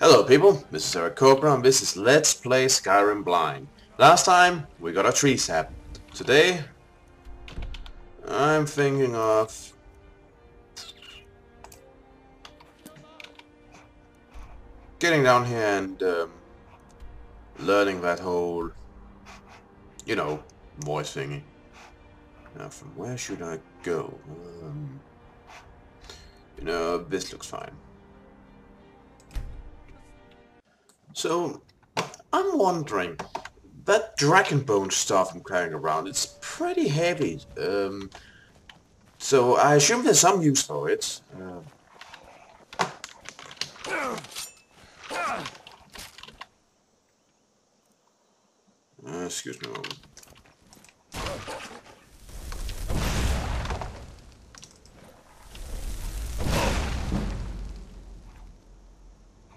Hello people, this is Eric Cobra and this is Let's Play Skyrim Blind. Last time we got a tree sap. Today I'm thinking of getting down here and learning that whole, voice thingy. Now from where should I go? This looks fine. So, I'm wondering, that dragon bone stuff I'm carrying around, it's pretty heavy. So I assume there's some use for it. Excuse me a moment.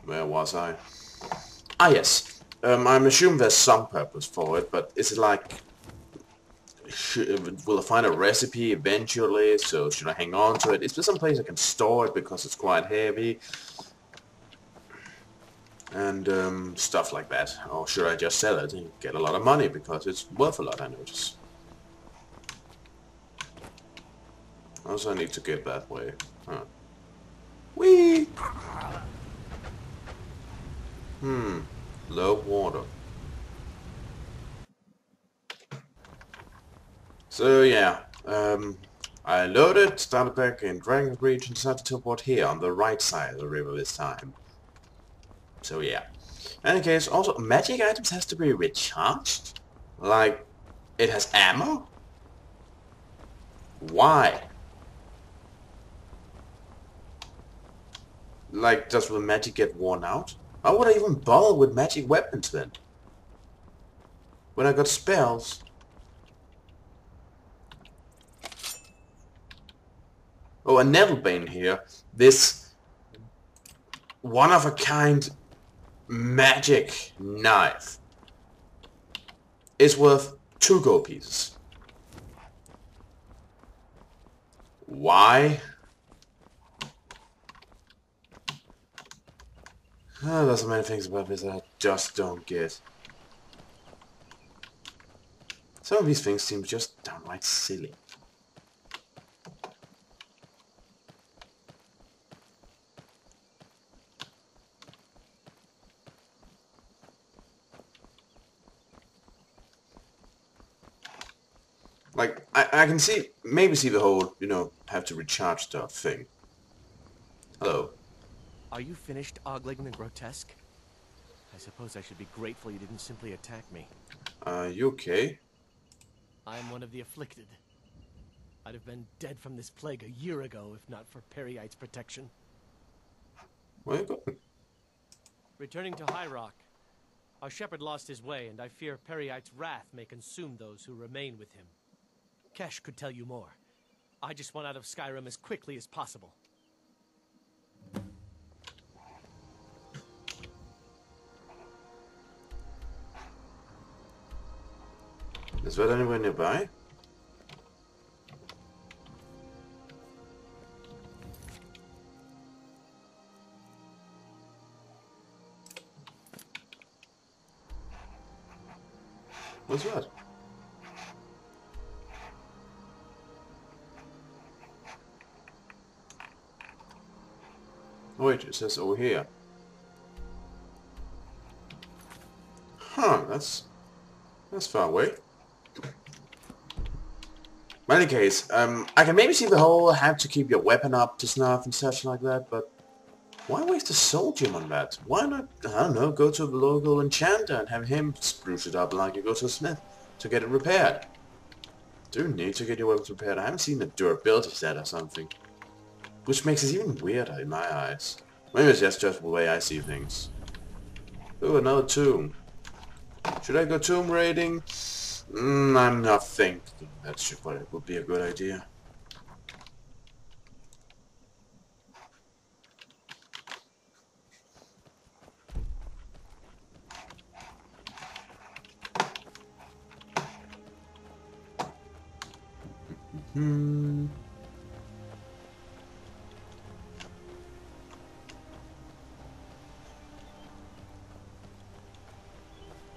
Where was I? Ah, yes. I'm assuming there's some purpose for it, but is it like... will I find a recipe eventually? So should I hang on to it? Is there some place I can store it because it's quite heavy? And stuff like that. Or should I just sell it and get a lot of money because it's worth a lot, I notice. Also, I need to get that way. Huh. Whee! Low water. So yeah, I loaded, started back in Dragon Reach and decided to teleport here on the right side of the river this time. So yeah. In any case, also magic items has to be recharged? Like, it has ammo? Why? Like, does the magic get worn out? Why would I even bother with magic weapons then? When I got spells? Oh, a Nettlebane here. This one-of-a-kind magic knife is worth 2 gold pieces. Why? There's so many things about this that I just don't get. Some of these things seem just downright silly. Like, I can maybe see the whole, have to recharge stuff thing. Hello. Are you finished ogling the grotesque? I suppose I should be grateful you didn't simply attack me. You okay? I'm one of the afflicted. I'd have been dead from this plague a year ago if not for Periite's protection. Where you going? Returning to High Rock. Our shepherd lost his way, and I fear Periite's wrath may consume those who remain with him. Kesh could tell you more. I just want out of Skyrim as quickly as possible. Is that anywhere nearby? What's that? Oh wait, it says over here. Huh, that's far away. In any case, I can maybe see the whole have to keep your weapon up to snuff and such like that, but why waste a soul gem on that? Why not, I don't know, go to the local enchanter and have him spruce it up like you go to a smith to get it repaired? Do you need to get your weapons repaired? I haven't seen a durability set or something. Which makes it even weirder in my eyes. Maybe it's just the way I see things. Ooh, another tomb. Should I go tomb raiding? I'm not thinking that's what it would be a good idea.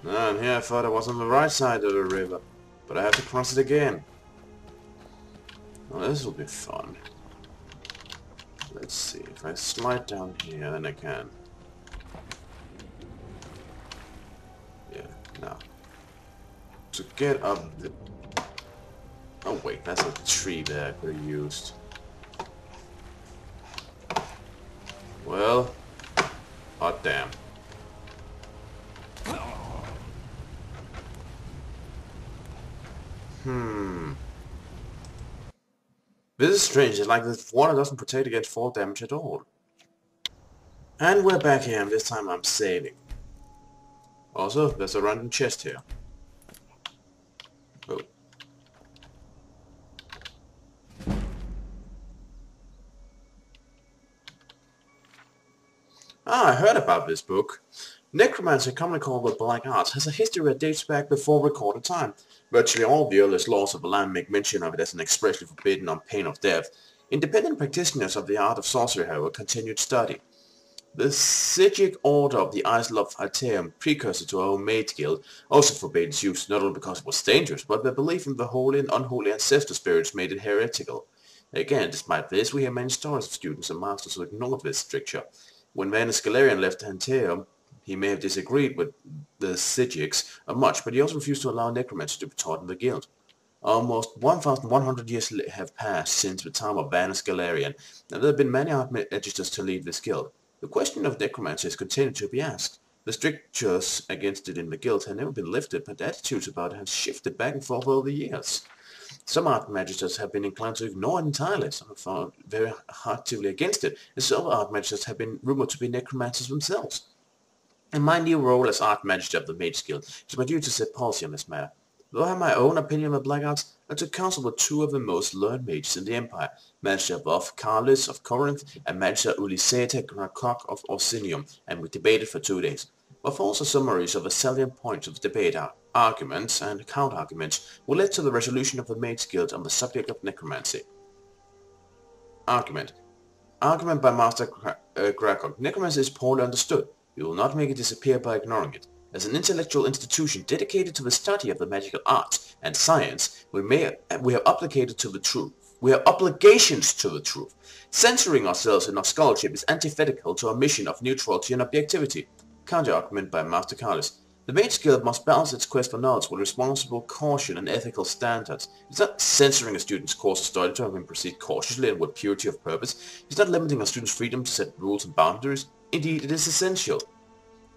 And here I thought I was on the right side of the river, but I have to cross it again. Well, this will be fun. Let's see, if I slide down here, then I can. Yeah, now. To get up the... Oh wait, that's a tree there I could have used. Well, hot damn. This is strange, it's like this water doesn't protect against fall damage at all. And we're back here, and this time I'm saving. Also, there's a random chest here. Oh. Ah, I heard about this book. Necromancy, commonly called the Black Arts, has a history that dates back before recorded time. Virtually all the earliest laws of the land make mention of it as an expressly forbidden on pain of death. Independent practitioners of the art of sorcery, however, continued study. The Sigic Order of the Isle of Aetheum, precursor to our own Mage Guild, also forbade its use, not only because it was dangerous, but their belief in the holy and unholy ancestor spirits made it heretical. Again, despite this, we hear many stories of students and masters who ignored this stricture. When Scalarian left Aetheum, he may have disagreed with the Sigics much, but he also refused to allow necromancy to be taught in the guild. Almost 1,100 years have passed since the time of Scalarian, and there have been many archmagisters to leave this guild. The question of necromancy has continued to be asked. The strictures against it in the guild have never been lifted, but attitudes about it have shifted back and forth over the years. Some archmagisters have been inclined to ignore it entirely, some have found very actively against it, and some archmagisters have been rumoured to be necromancers themselves. In my new role as Archmagister of the Mage Guild, it is my duty to set policy on this matter. Though I have my own opinion of the Black Arts, I took counsel with two of the most learned mages in the Empire, Magister Carlis of Corinth and Magister Uliseta Grakok of Orsinium, and we debated for 2 days. My thoughts are summaries of the salient points of debate, arguments and counter-arguments will lead to the resolution of the Mage Guild on the subject of necromancy. Argument by Master Grakok. Necromancy is poorly understood. We will not make it disappear by ignoring it. As an intellectual institution dedicated to the study of the magical arts and science, we have obligated to the truth. We have obligations to the truth. Censoring ourselves in our scholarship is antithetical to our mission of neutrality and objectivity. Counter-argument by Master Carlis. The Mage Guild must balance its quest for knowledge with responsible caution and ethical standards. It's not censoring a student's course of study to have him proceed cautiously and with purity of purpose. It's not limiting a student's freedom to set rules and boundaries. Indeed, it is essential.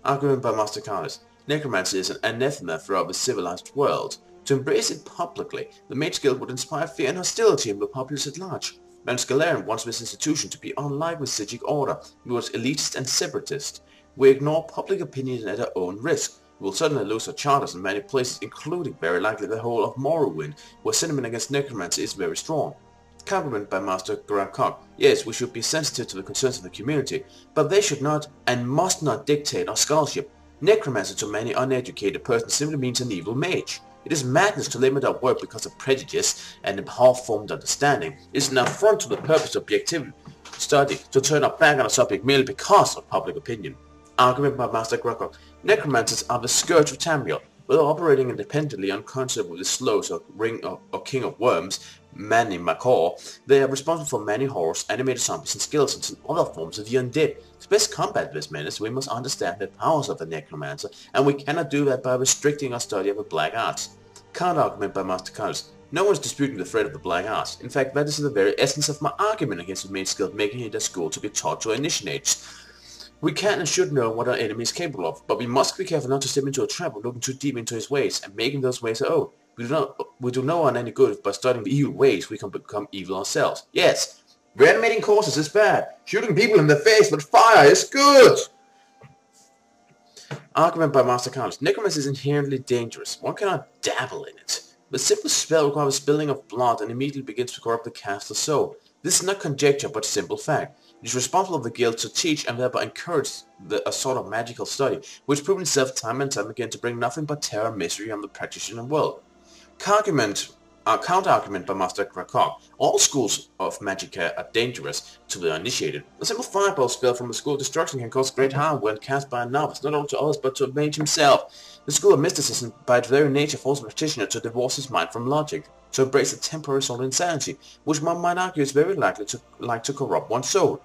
Argument by Master Carlis. Necromancy is an anathema throughout the civilized world. To embrace it publicly, the Mage Guild would inspire fear and hostility in the populace at large. Scalarian wants this institution to be unlike the Sigic Order. It was elitist and separatist. We ignore public opinion at our own risk. We will certainly lose our charters in many places, including very likely the whole of Morrowind, where sentiment against necromancy is very strong. Compliment by Master Grakok. Yes, we should be sensitive to the concerns of the community, but they should not and must not dictate our scholarship. Necromancy to many uneducated persons simply means an evil mage. It is madness to limit our work because of prejudice and a half-formed understanding. It is an affront to the purpose of objective study to turn our back on a subject merely because of public opinion. Argument by Master Grakok. Necromancers are the scourge of Tamriel. Whether operating independently on concept with the Slows or King of Worms, Manny Makor, they are responsible for many horrors, animated zombies and skeletons and other forms of the undead. To best combat this menace, we must understand the powers of the Necromancer, and we cannot do that by restricting our study of the Black Arts. Counter-argument by Master Carlos. No one is disputing the threat of the Black Arts. In fact, that is the very essence of my argument against the Mage Guild making it a school to be taught to initiates. We can and should know what our enemy is capable of, but we must be careful not to step into a trap of looking too deep into his ways and making those ways our own. We do no one any good if by studying the evil ways we can become evil ourselves. Yes, reanimating corpses is bad. Shooting people in the face with fire is good. Argument by Master Carlos. Necromancy is inherently dangerous. One cannot dabble in it. The simple spell requires spilling of blood and immediately begins to corrupt the caster's soul. This is not conjecture, but simple fact. It is responsible of the guild to teach and thereby encourage a sort of magical study, which proves itself time and time again to bring nothing but terror and misery on the practitioner world. Argument A counter-argument by Master Krakok. All schools of Magicka are dangerous to the uninitiated. A simple fireball spell from a school of destruction can cause great harm when cast by a novice, not only to others but to a mage himself. The school of mysticism, by its very nature, forces a practitioner to divorce his mind from logic, to embrace a temporary soul insanity, which one might argue is very likely to corrupt one's soul.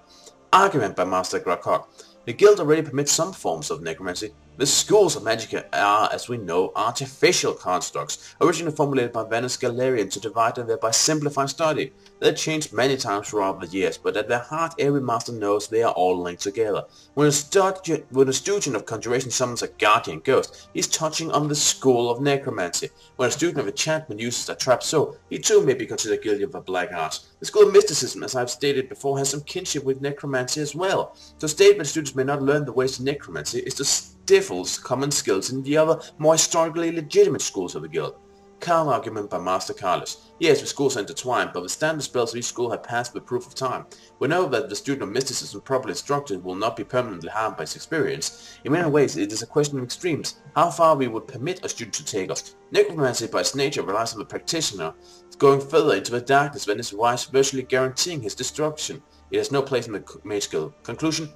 Argument by Master Krakok. The guild already permits some forms of necromancy. The schools of Magicka are, as we know, artificial constructs, originally formulated by Vanus Galerian to divide and thereby simplify study. They have changed many times throughout the years, but at their heart every master knows they are all linked together. When a student of conjuration summons a guardian ghost, he is touching on the school of necromancy. When a student of enchantment uses a trap soul, he too may be considered guilty of a black art. The school of mysticism, as I have stated before, has some kinship with necromancy as well. To state that students may not learn the ways of necromancy is to stifles common skills in the other, more historically legitimate schools of the guild. Counter-argument by Master Carlos. Yes, the schools are intertwined, but the standard spells of each school have passed with proof of time. We know that the student of mysticism properly instructed will not be permanently harmed by his experience. In many ways, it is a question of extremes, how far we would permit a student to take us. Necromancy by its nature relies on the practitioner going further into the darkness when his wise virtually guaranteeing his destruction. It has no place in the mage guild. Conclusion: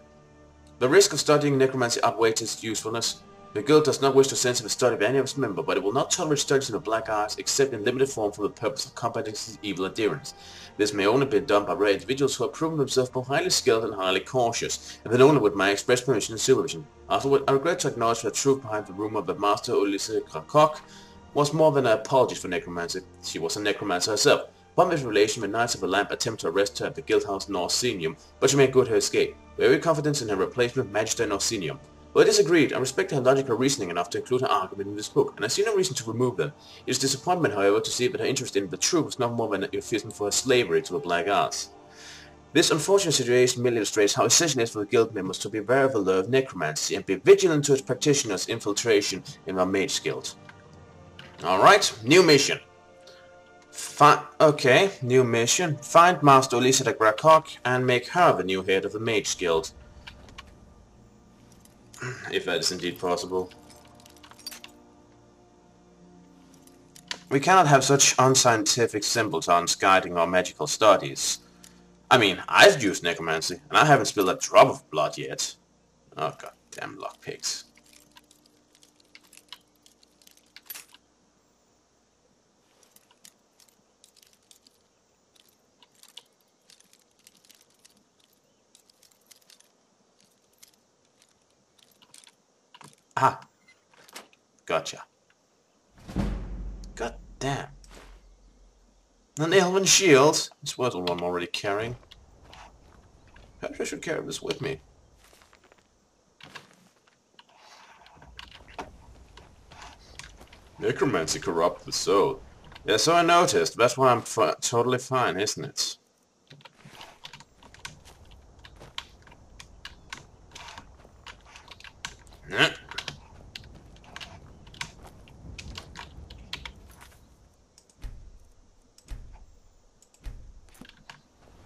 the risk of studying necromancy outweighs its usefulness. The guild does not wish to censor the study of any of its members, but it will not tolerate studies in the black arts except in limited form for the purpose of combating its evil adherents. This may only be done by rare individuals who have proven themselves both highly skilled and highly cautious, and then only with my express permission and supervision. Afterward, I regret to acknowledge the truth behind the rumor that Master Ulysses Krakok was more than an apologist for necromancy. She was a necromancer herself. Upon this relation, the Knights of the Lamp attempted to arrest her at the Guildhouse Norsenium, but she made good her escape. We have every confidence in her replacement, Magister Norsenium. Well, I disagreed. I respect her logical reasoning enough to include her argument in this book, and I see no reason to remove them. It is disappointment, however, to see that her interest in the truth was not more than an euphemism for her slavery to the black arts. This unfortunate situation merely illustrates how essential it is for the guild members to be aware of the law of necromancy and be vigilant to its practitioners' infiltration in their mage guild. Alright, new mission. New mission. Find Master Ulysses Krakok and make her the new head of the mage guild. If that is indeed possible. We cannot have such unscientific simpletons guiding our magical studies. I mean, I've used necromancy, and I haven't spilled a drop of blood yet. Oh, goddamn lockpicks. Ah, gotcha. God damn. An elven shield. This was the one I'm already carrying. Perhaps I should carry this with me. Necromancy corrupt the soul. Yeah, so I noticed. That's why I'm totally fine, isn't it? Yeah.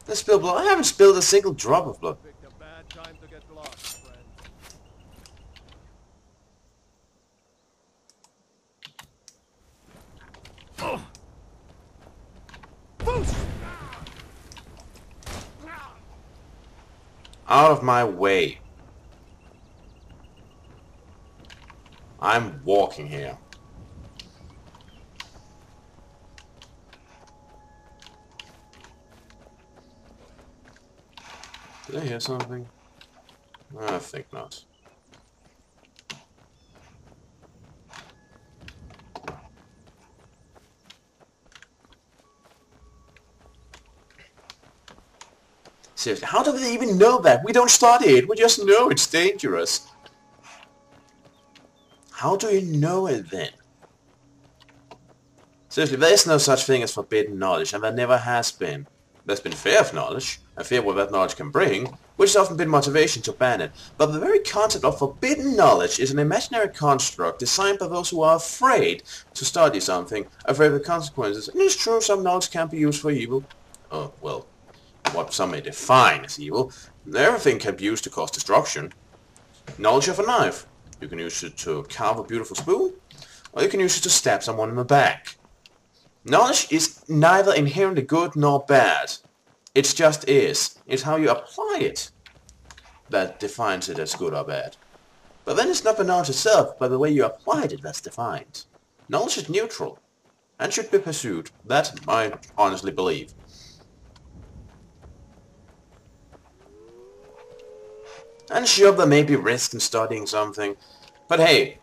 I spilled blood. I haven't spilled a single drop of blood. Picked a bad time to get lost, friend. Out of my way. I'm walking here. Did I hear something? I think not. Seriously, how do we even know that? We don't study it, we just know it's dangerous. How do you know it then? Seriously, there is no such thing as forbidden knowledge, and there never has been. There's been fear of knowledge, and fear what that knowledge can bring, which has often been motivation to ban it. But the very concept of forbidden knowledge is an imaginary construct designed by those who are afraid to study something, afraid of the consequences. And it's true, some knowledge can be used for evil. Oh, well, what some may define as evil. Everything can be used to cause destruction. Knowledge of a knife. You can use it to carve a beautiful spoon, or you can use it to stab someone in the back. Knowledge is neither inherently good nor bad. It just is. It's how you apply it that defines it as good or bad. But then it's not the knowledge itself, but the way you applied it that's defined. Knowledge is neutral and should be pursued. That I honestly believe. And sure, there may be risk in studying something, but hey,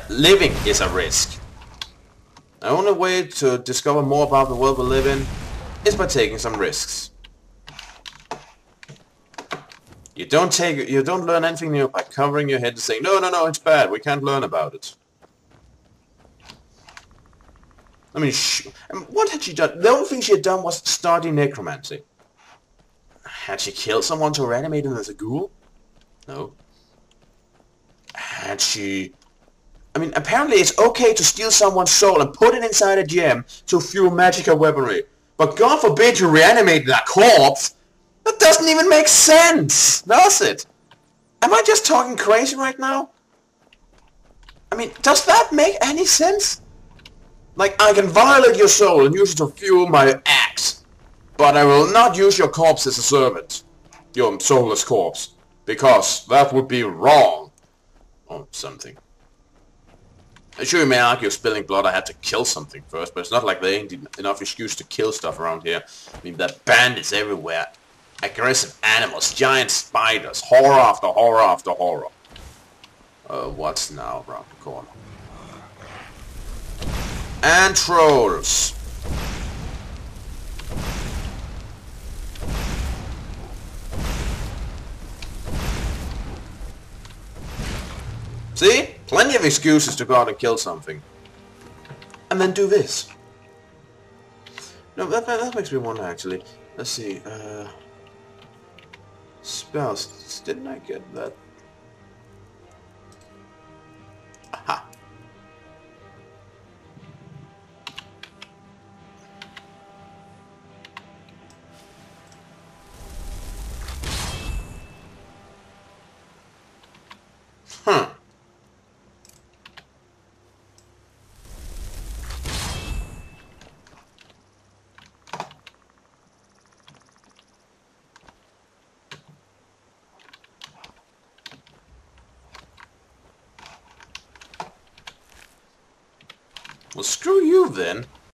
living is a risk. The only way to discover more about the world we live in is by taking some risks. You don't learn anything new by covering your head and saying, no, it's bad, we can't learn about it. I mean, what had she done? The only thing she had done was study necromancy. Had she killed someone to reanimate him as a ghoul? No. Had she... I mean, apparently it's okay to steal someone's soul and put it inside a gem to fuel magical weaponry. But God forbid you reanimate that corpse! That doesn't even make sense, does it? Am I just talking crazy right now? I mean, does that make any sense? Like, I can violate your soul and use it to fuel my axe, but I will not use your corpse as a servant. Your soulless corpse. Because that would be wrong. Or something. I'm sure you may argue spilling blood I had to kill something first, but it's not like there ain't enough excuse to kill stuff around here. I mean, there are bandits everywhere. Aggressive animals, giant spiders, horror after horror after horror. What's now around the corner? And trolls. See? Plenty of excuses to go out and kill something. And then do this. No, that makes me wonder actually. Let's see, spells. Didn't I get that? Aha. Huh. Well, screw you then.